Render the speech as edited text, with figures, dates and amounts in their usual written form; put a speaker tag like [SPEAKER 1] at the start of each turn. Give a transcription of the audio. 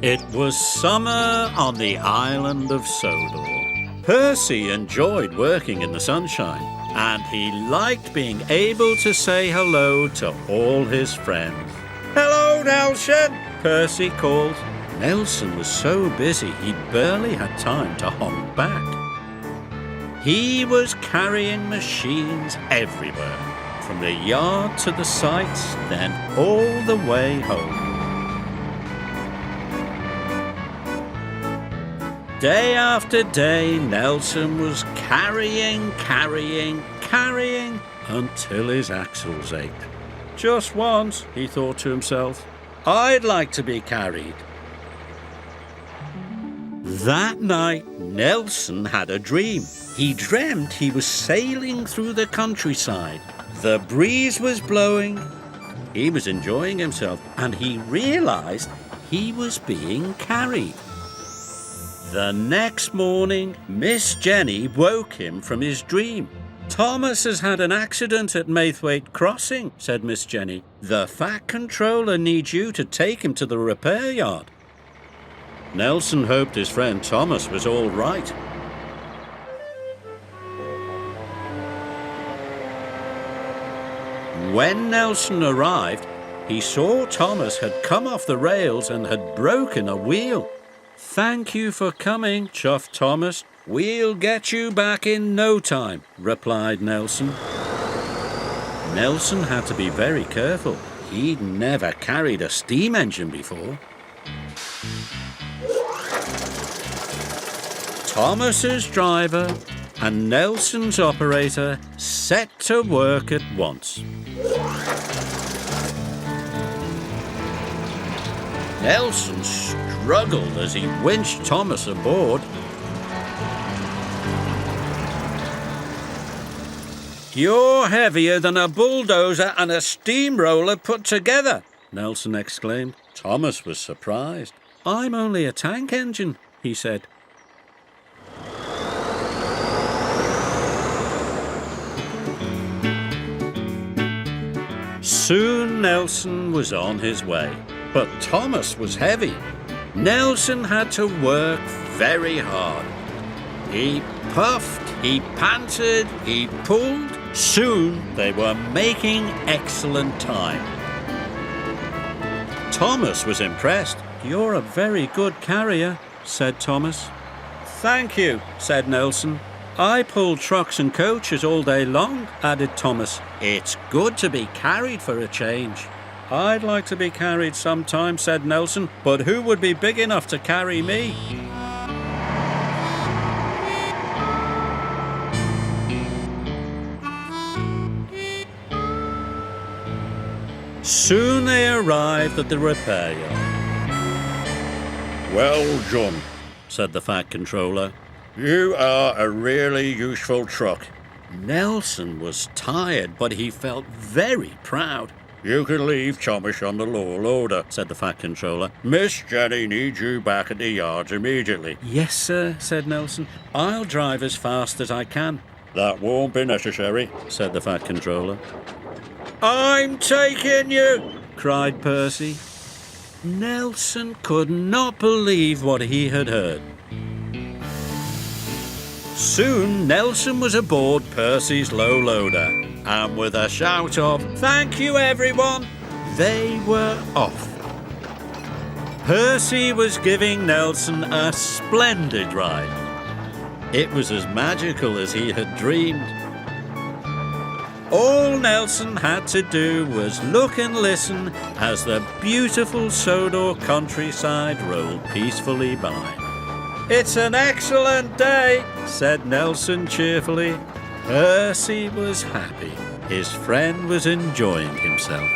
[SPEAKER 1] It was summer on the island of Sodor. Percy enjoyed working in the sunshine, and he liked being able to say hello to all his friends. "Hello, Nelson," Percy called. Nelson was so busy he'd barely had time to honk back. He was carrying machines everywhere, from the yard to the sites, then all the way home. Day after day, Nelson was carrying until his axles ached. Just once, he thought to himself, I'd like to be carried. That night, Nelson had a dream. He dreamt he was sailing through the countryside. The breeze was blowing. He was enjoying himself, and he realized he was being carried. The next morning, Miss Jenny woke him from his dream. "Thomas has had an accident at Maithwaite Crossing," said Miss Jenny. "The Fat Controller needs you to take him to the repair yard." Nelson hoped his friend Thomas was all right. When Nelson arrived, he saw Thomas had come off the rails and had broken a wheel. "Thank you for coming," chuffed Thomas. "We'll get you back in no time," replied Nelson. Nelson had to be very careful. He'd never carried a steam engine before. Thomas's driver and Nelson's operator set to work at once. Nelson struggled as he winched Thomas aboard. "You're heavier than a bulldozer and a steamroller put together," Nelson exclaimed. Thomas was surprised. "I'm only a tank engine," he said. Soon Nelson was on his way, but Thomas was heavy. Nelson had to work very hard. He puffed, he panted, he pulled. Soon they were making excellent time. Thomas was impressed. "You're a very good carrier," said Thomas. "Thank you," said Nelson. "I pull trucks and coaches all day long," added Thomas. "It's good to be carried for a change." "I'd like to be carried sometime," said Nelson, "but who would be big enough to carry me?" Soon they arrived at the repair yard. "Well done," said the Fat Controller. "You are a really useful truck." Nelson was tired, but he felt very proud. "You can leave Thomas on the lower loader," said the Fat Controller. "Miss Jenny needs you back at the yards immediately." "Yes, sir," said Nelson. "I'll drive as fast as I can." "That won't be necessary," said the Fat Controller. "I'm taking you!" cried Percy. Nelson could not believe what he had heard. Soon Nelson was aboard Percy's low loader, and with a shout of "Thank you, everyone," they were off. Percy was giving Nelson a splendid ride. It was as magical as he had dreamed. All Nelson had to do was look and listen as the beautiful Sodor countryside rolled peacefully by. "It's an excellent day," said Nelson cheerfully. Percy was happy. His friend was enjoying himself.